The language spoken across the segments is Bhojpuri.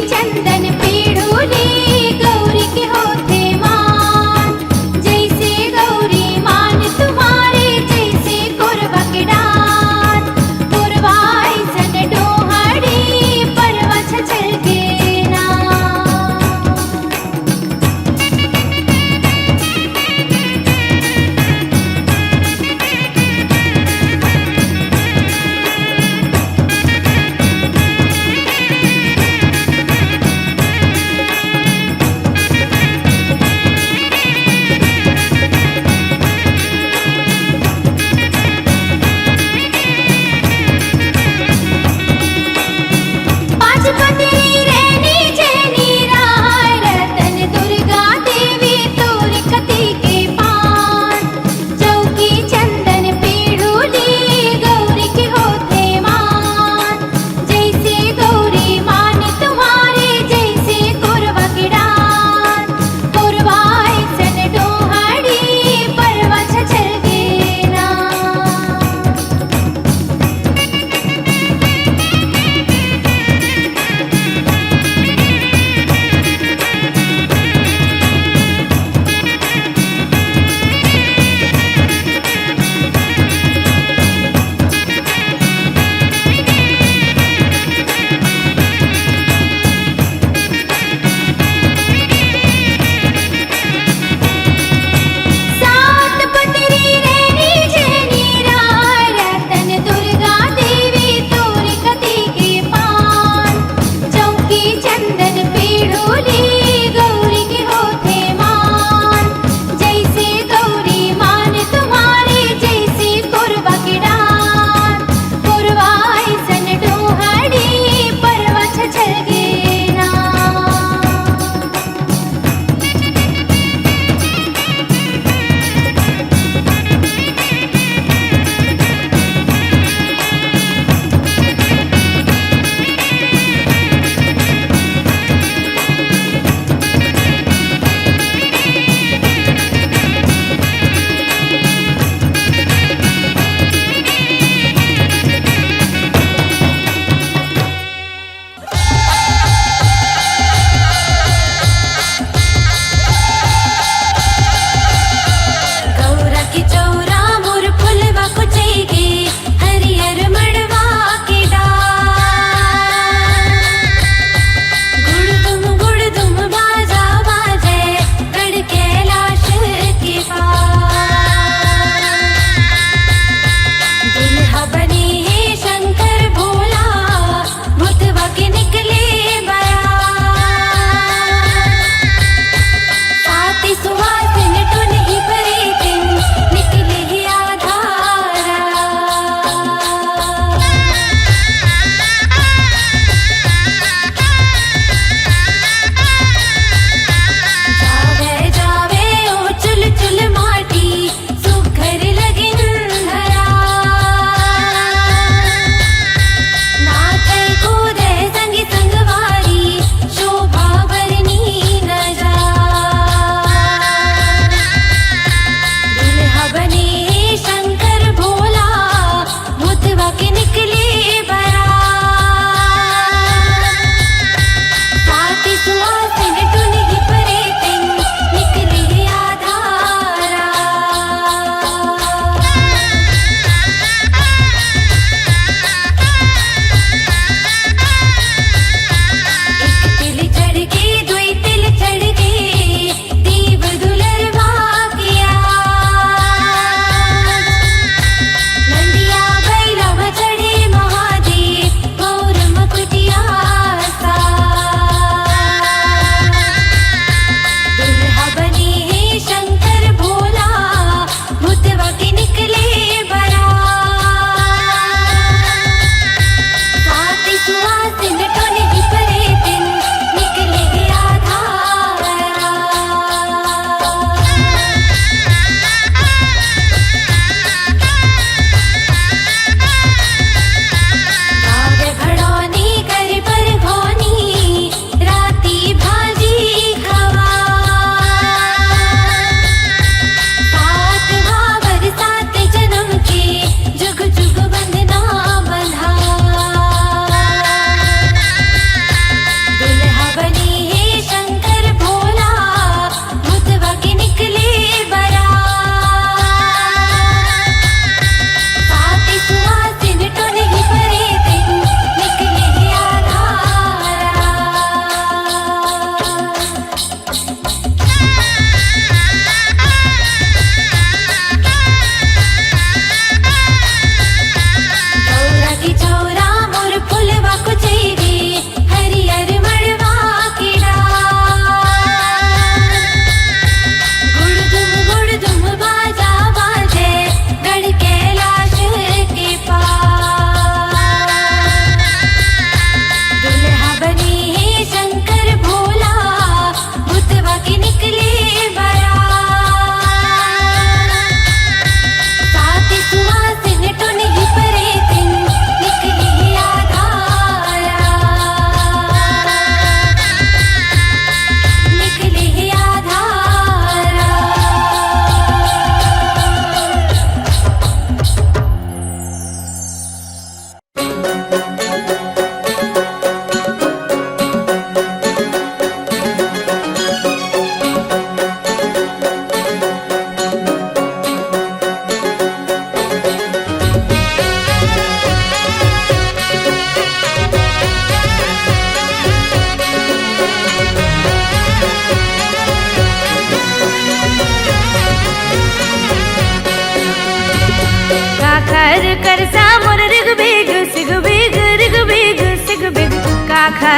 चंदन पेड़ोले गौरी के होते मान। जैसे गौरी मान तुम्हारे जैसे कोरबा के डान। कोरबा ऐसन डोहरी परवा छछल के ना।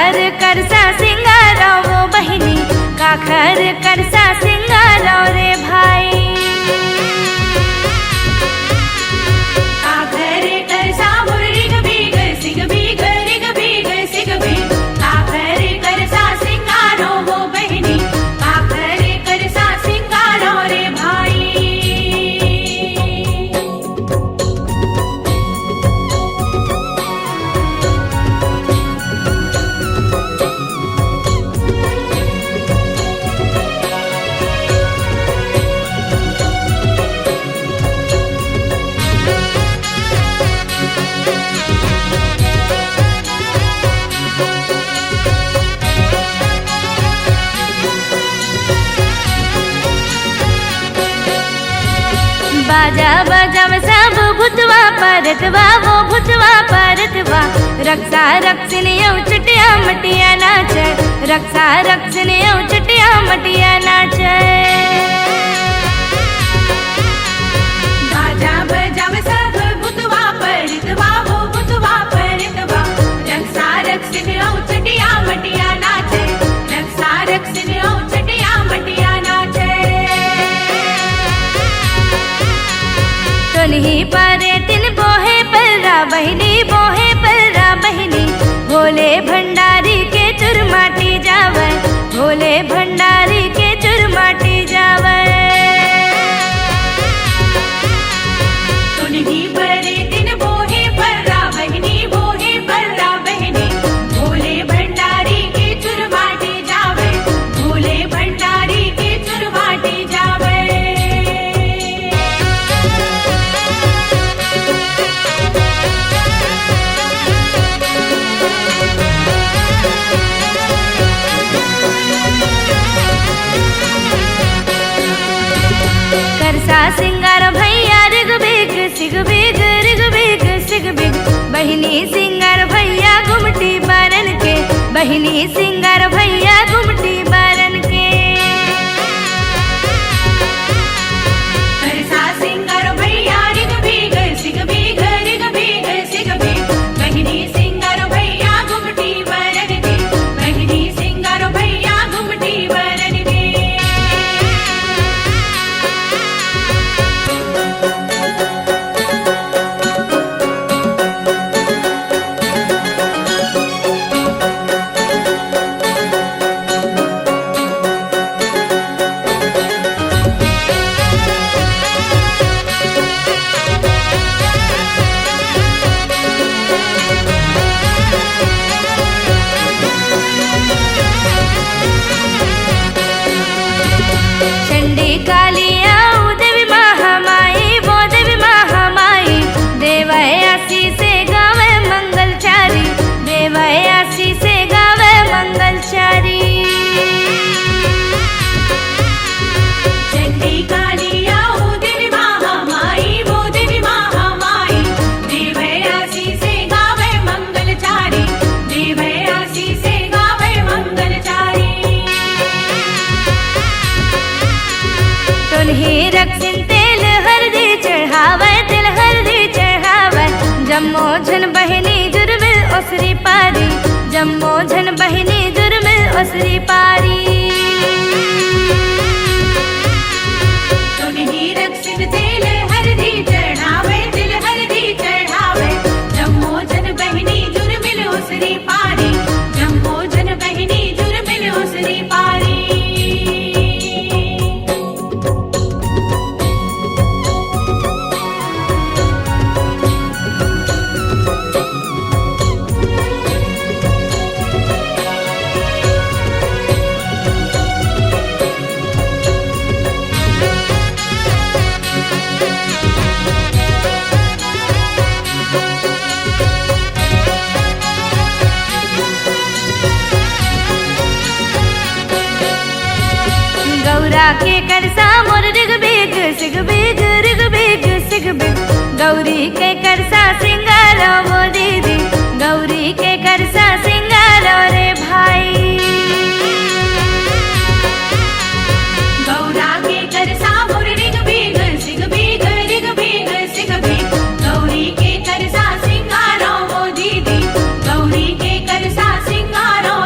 काखर करसा सिंगारो वो बहिनी, काखर करसा सिंगारो रे भाई। काखर करसा मुररिग बीग सिग बीग रिग बीग सिग बीग, काखर करसा सिंगारो वो बहिनी, काखर करसा सिंगारो रे भाई। बाजा बजाव सब भूतवा परतवा वो भूतवा परतवा, रक्षा रक्षिनी चटिया मटिया नाच, रक्षा रक्षिनी चटिया मटिया नाच। बाजा बजाव सब भूतवा परतवा वो भूतवा परतवा, रक्षा रक्षिनी चटिया मटिया नाच, रक्षा रक्षिनी चटिया मटिया नाच। तुन्ही पारे तिन बोहे पल्ला बहिनी, बोहे पल्ला बहिनी, भोले भंडारी के चुरमाटी जावे, भोले भंडारी के चुरमाटी जावे। तुन्ही पारे तिन बोहे पल्ला बहिनी, बोहे पल्ला बहिनी, भोले भंडारी के चुरमाटी जावे, भोले भंडारी के चुरमाटी जावे। करसा सिंगार भैया रिग बिग सिग बिग रिग बिग सिग बिग, बहिनी सिंगार भैया गुमटी बारन के, बहिनी सिंगार भैया गुमटी बारन के। करसा सिंगार भैया रिग बिग सिग बिग रिग बिग सिग बिग, बहिनी सिंगार भैया गुमटी बारन के, बहिनी सिंगार भैया गुमटी बारन के। चंडी काली आओ देवी महामाई, वो देवी महामाई, देवयासी से गावे मंगलचारी, देवयासी से गावे मंगलचारी। चंडी काली आओ देवी महामाई, वो देवी महामाई, देवयासी से गावे मंगलचारी, देवयासी से गावे मंगलचारी। तुन्ही रक्षिन तेल हरदी चढ़ावे, तिल हरदी चढ़ावे, जम्मो झन बहिनी जुर्मिल ओसरी पारी, जम्मो झन बहिनी जुर्मिल ओसरी पारी। तुन्ही रक्षिन तेल हरदी चढ़ावे, तिल हरदी चढ़ावे, जम्मो झन बहिनी जुर्मिल ओसरी पारी, जम्मो झन बहिनी जुर्मिल ओसरी पारी। गौरा के करसा मोर रिग बिग सिग बिग रिग बिग सिग बिग, गौरी के करसा सिंगारो वो दीदी, गौरी के करसा सिंगारो रे भाई। गौरा के करसा मोर रिग बिग सिग बिग रिग बिग सिग बिग, गौरी के करसा सिंगारो वो दीदी, गौरी के करसा सिंगारो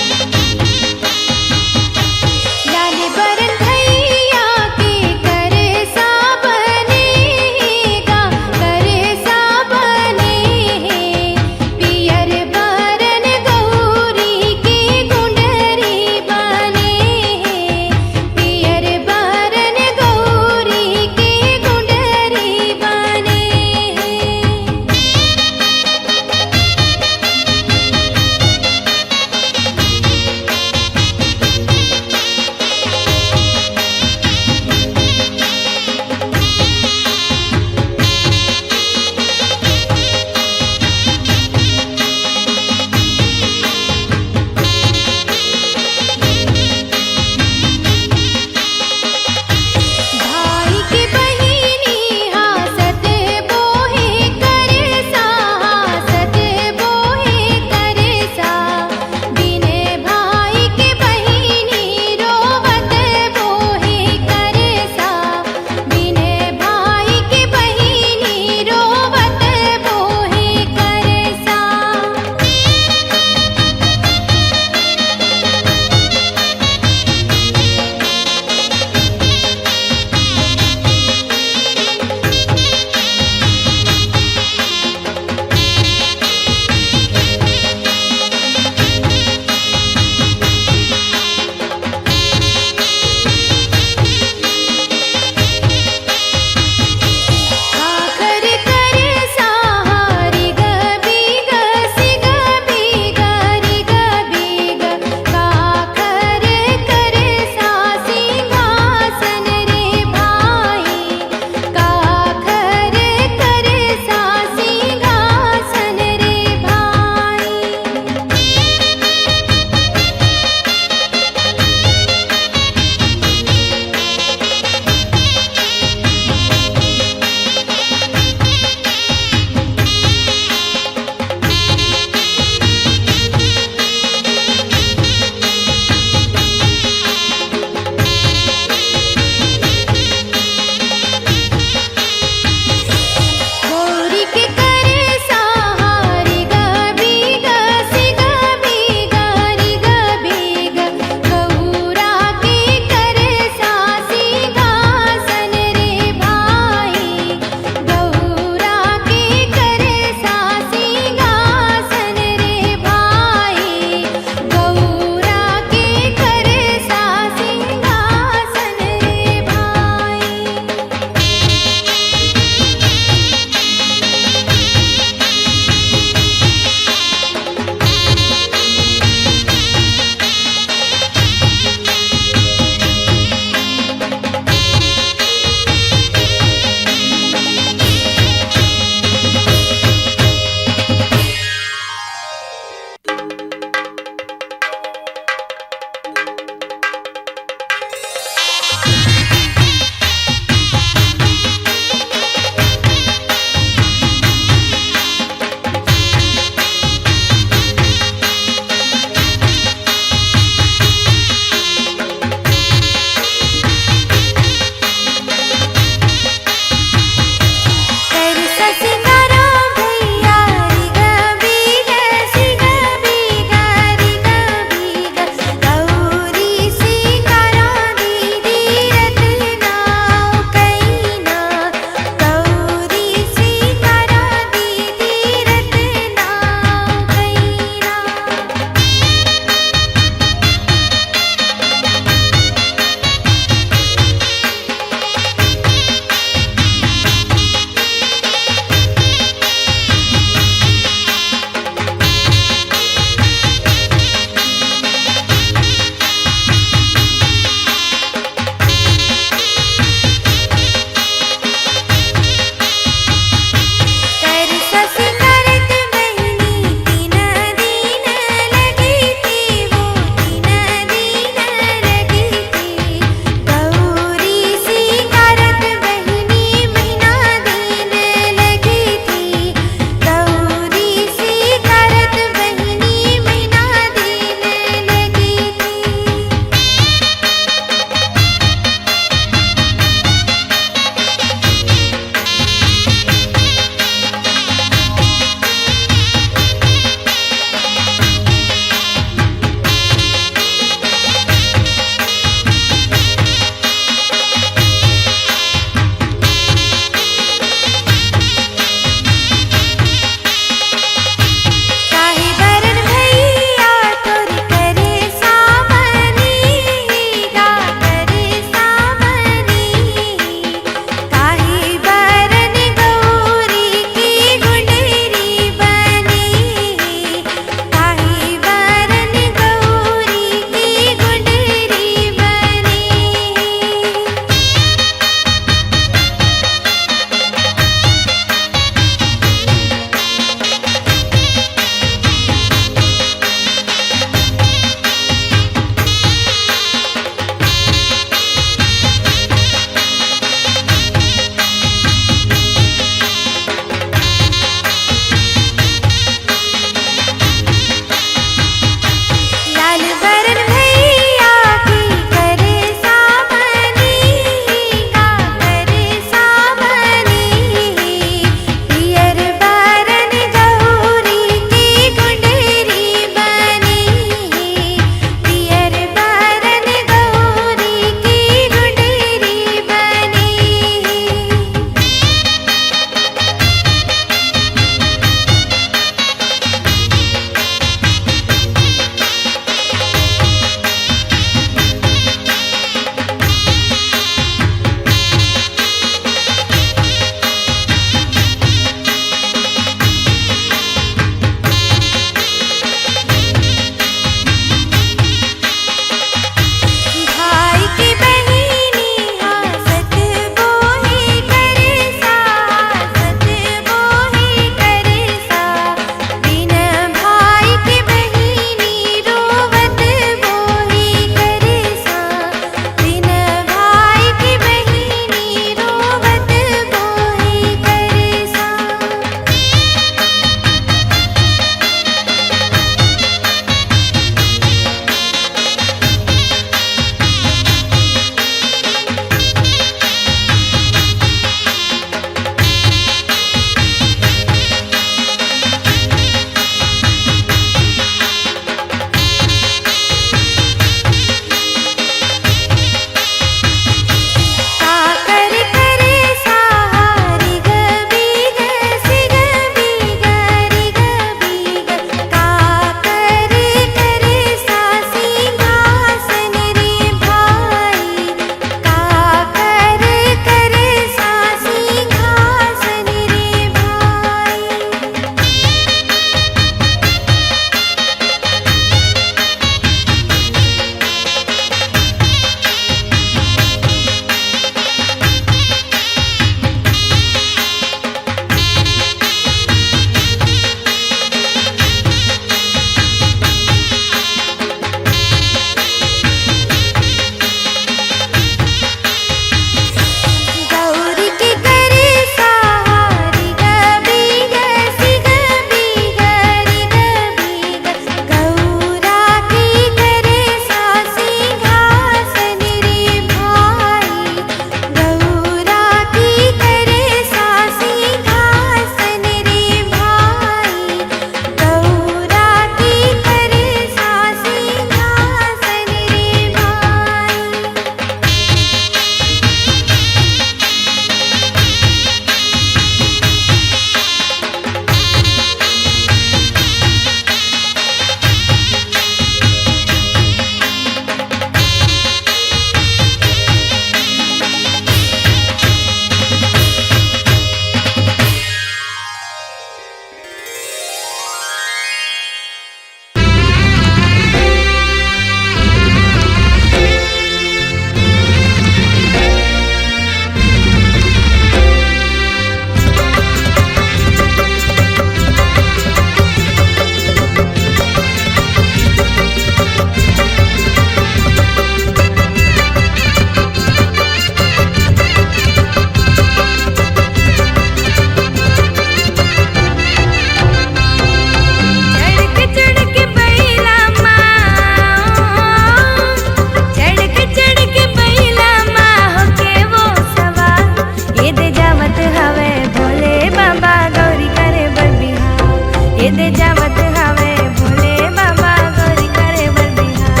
दे जावत हवे भोले बाबा गौरी करे बर बिहार।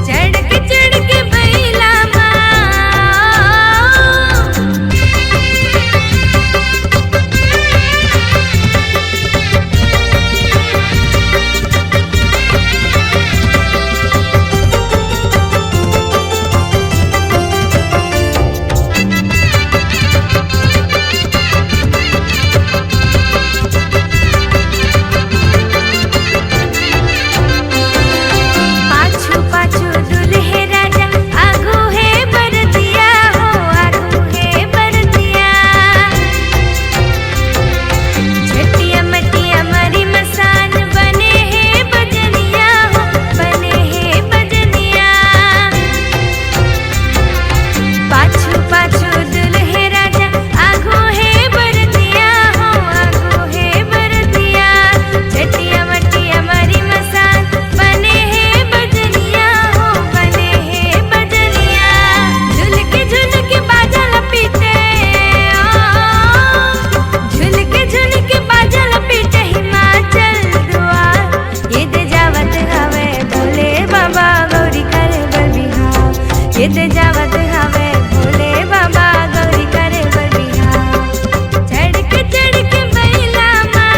चढ़ के बैला माँ पाछू पाछू दुल्हे राजा आगू है बरतिया हो आगू है बरतिया। झटिया मटिया मारी मसान बने है बजनिया हो बने है बजनिया। पाछू पाछू दुल्हे राजा आगू है बरतिया हो आगू है बरतिया। झटिया मटिया मारी मसान बने है बजनिया हो बने है बजनिया। झुलके बाजा लपीटे झुलके बाजा लपीटे हिमाचल दुआर। ये दे जावत हवे भोले बाबा गौरी करे बर बिहार। ये दे जावत हवे भोले बाबा गौरी करे बर बिहार। चढ़ के बैला माँ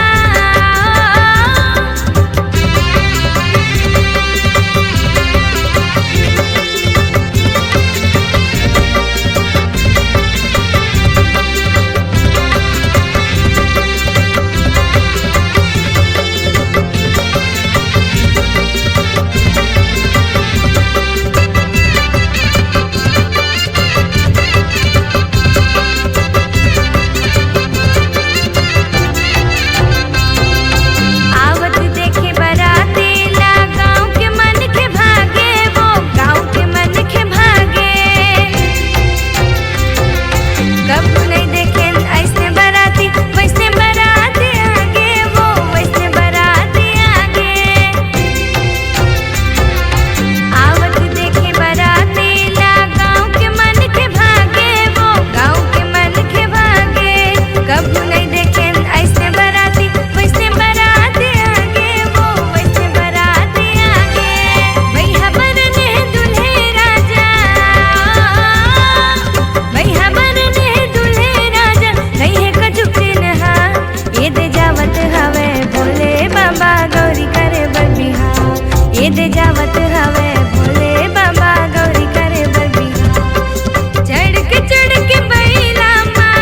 आवत देखे बराते ला गाँव के मन के भागे वो गाँव के मन के भागे। कबू नहीं देखे ऐसने बराती वैसने बराती आगे वो वैसने बराती आगे। आवत देखे बराते ला गाँव के मन के भागे वो गाँव के मन के भागे। कबू नहीं देखे ऐसने बराती वैसने बराती आगे वो वैसने बराती आगे। भैया बरने दुल्हे राजा भैया बरने दुल्हे राजा नहीं है कचुकरी नहा। ये दे जावत हवे भोले बाबा गौरी करे बर बिहार। ये दे जावत हवे भोले बाबा गौरी करे बर बिहार। चढ़ के बैला माँ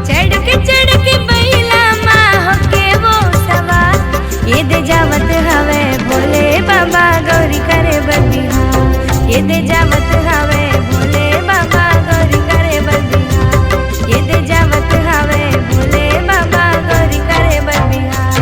चढ़ के बैला माँ होके वो सवार। ये दे जावत हवे भोले बाबा गौरी करे बर बिहार। ये दे जावत हवे भोले बाबा गौरी करे बर बिहार। ये दे जावत हवे भोले बाबा गौरी करे बर बिहार।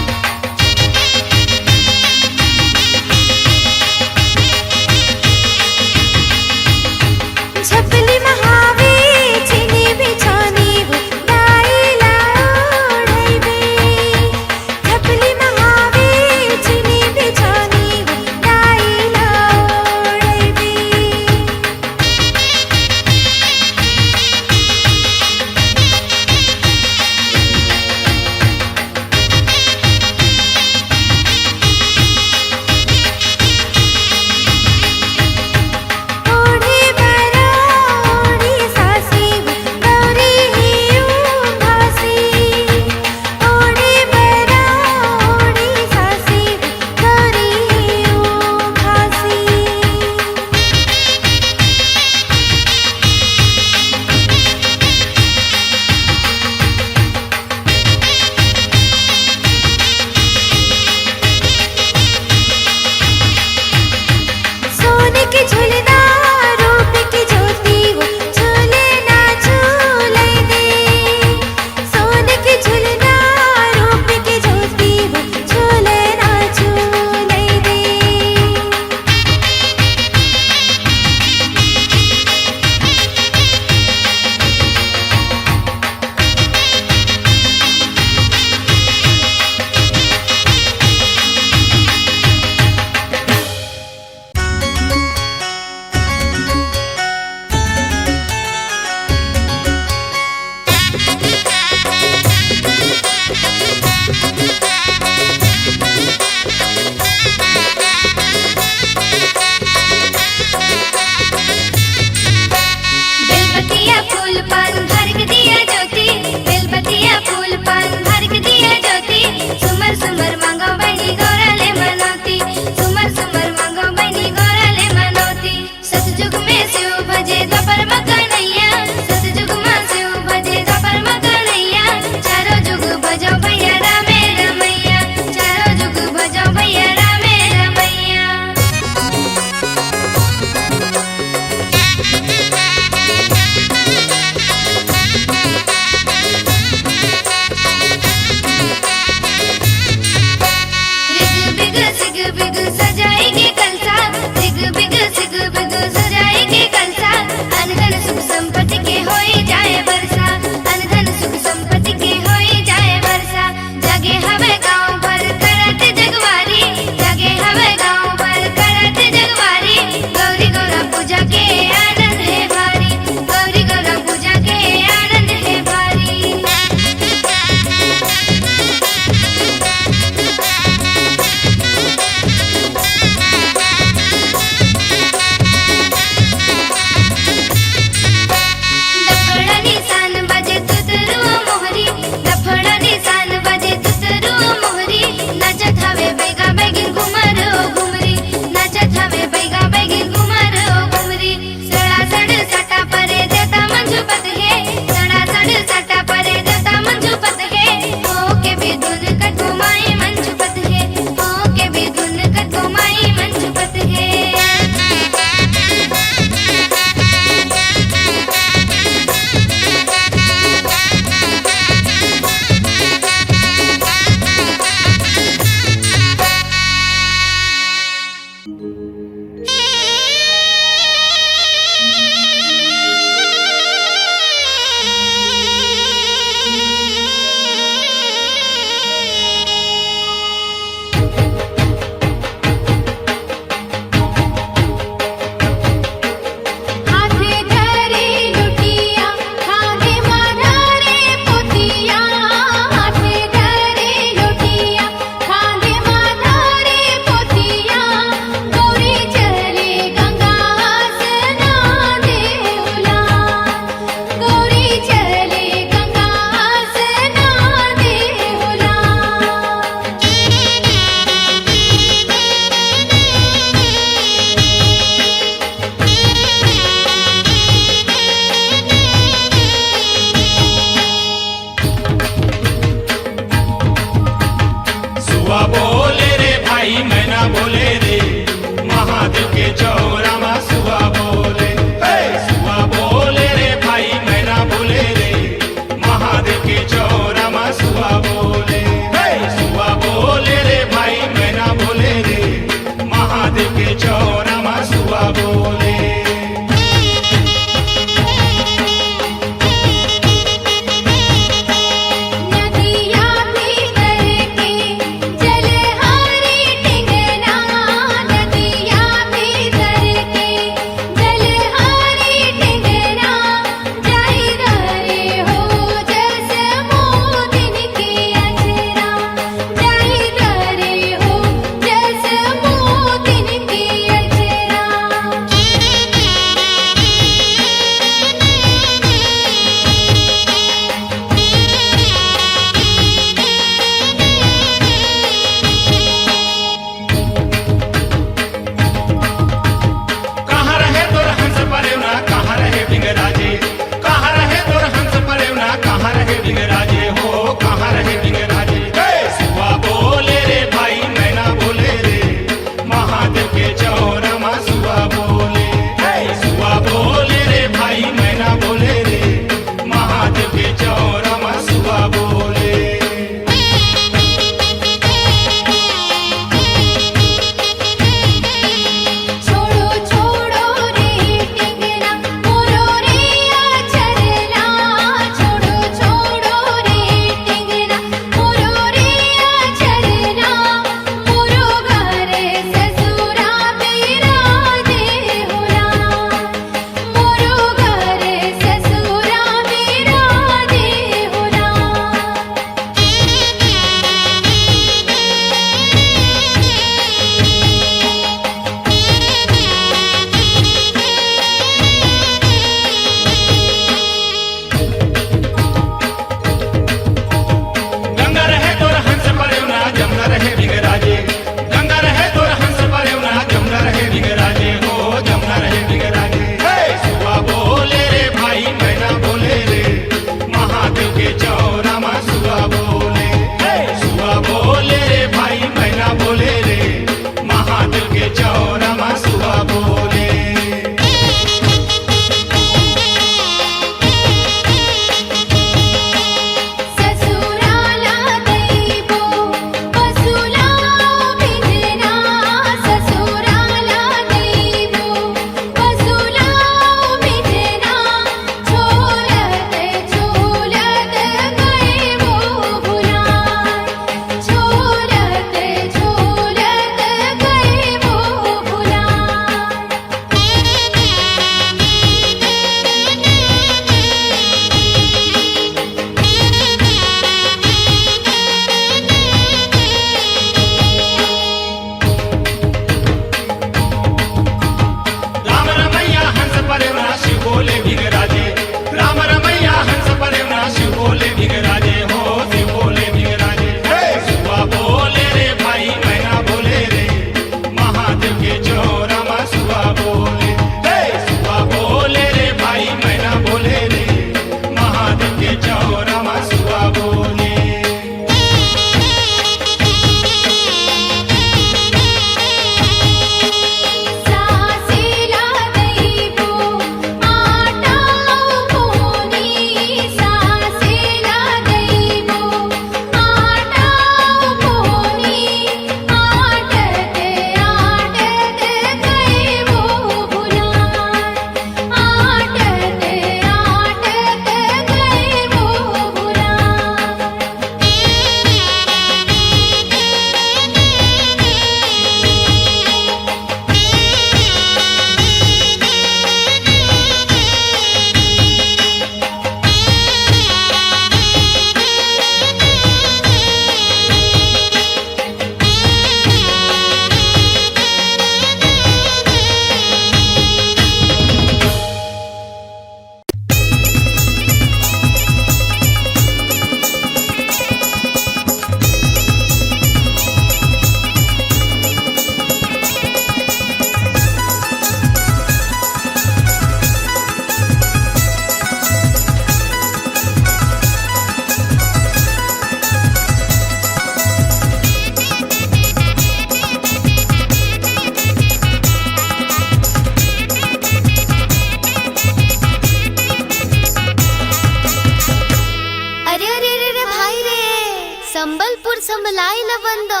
बमलाई ल बंदो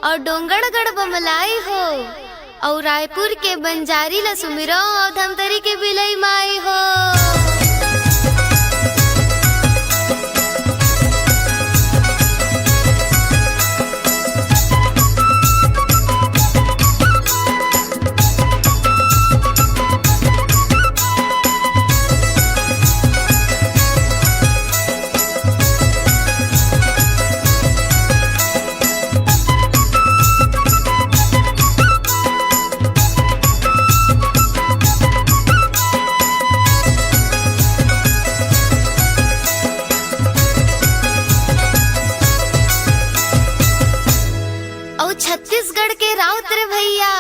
और डोंगरगढ़ बमलाई हो और रायपुर के बंजारी ल सुमिरो और धमतरी के बिलई माई हो। छत्तीसगढ़ के राउत रे भैया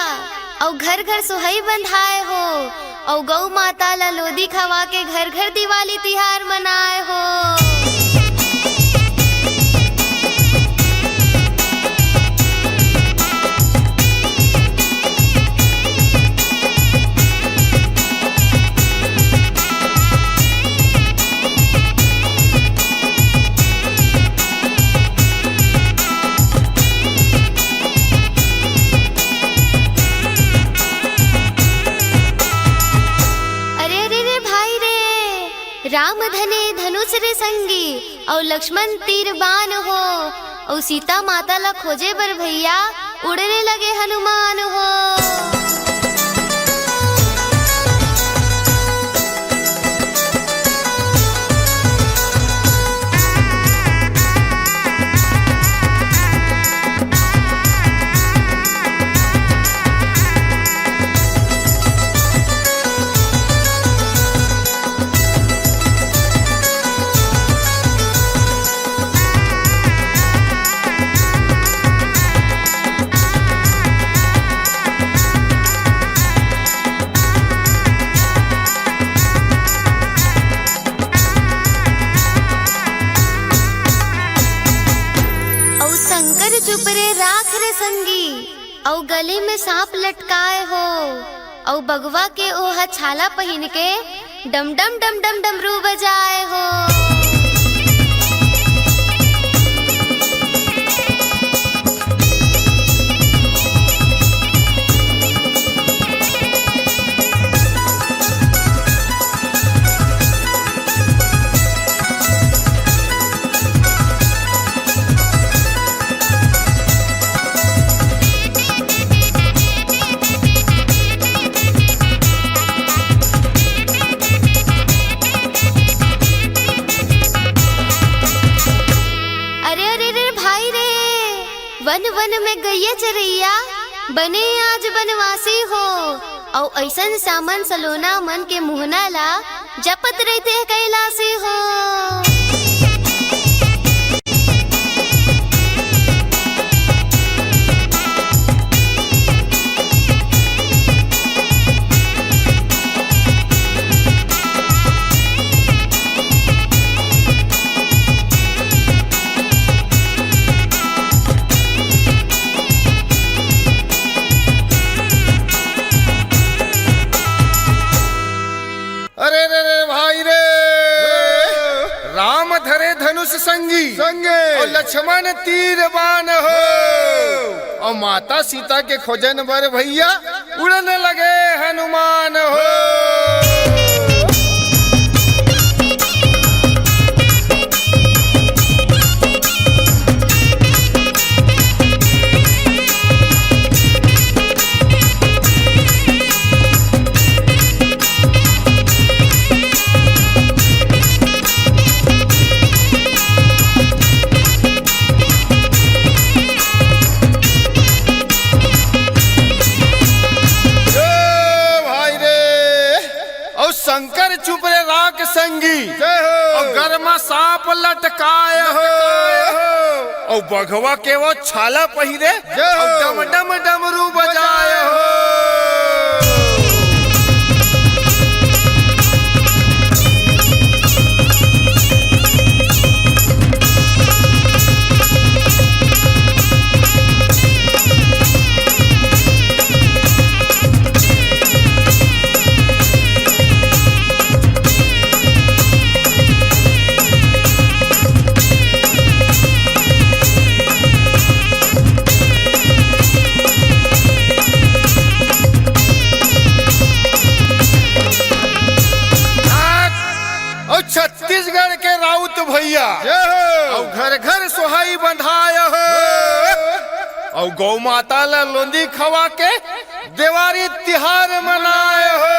और घर घर सुहाई बंधाए हो और गौ माता ला लोदी खवा के घर घर दिवाली तिहार मनाए हो। राम धने धनुष रे संगी और लक्ष्मण तीर बान हो और सीता माता ला खोजे बर भैया उड़ने लगे हनुमान हो। चुप रे राख रे संगी औ गले में सांप लटकाए हो औ बगवा के ओहा छाला पहन के डम डम डम डम डमरू बजाए हो। वन वन में गैया चरैया बने आज बनवासी हो और ऐसन सामन सलोना मन के मुहना ला जपत रहते कैलासी हो। संगी और लक्ष्मण तीर बान हो और माता सीता के खोजन बर भैया उड़ने लगे हनुमान हो। शंकर चुप रे राख संगी और गरमा सांप लटकाए हो और बघवा के वो छाला पहिरे और डम डम डमरू बजाए हो। भैया और घर घर सोहाई बंधाय हो और गौ माता ला लोंदी खवा के दिवाली तिहार मनाए हो।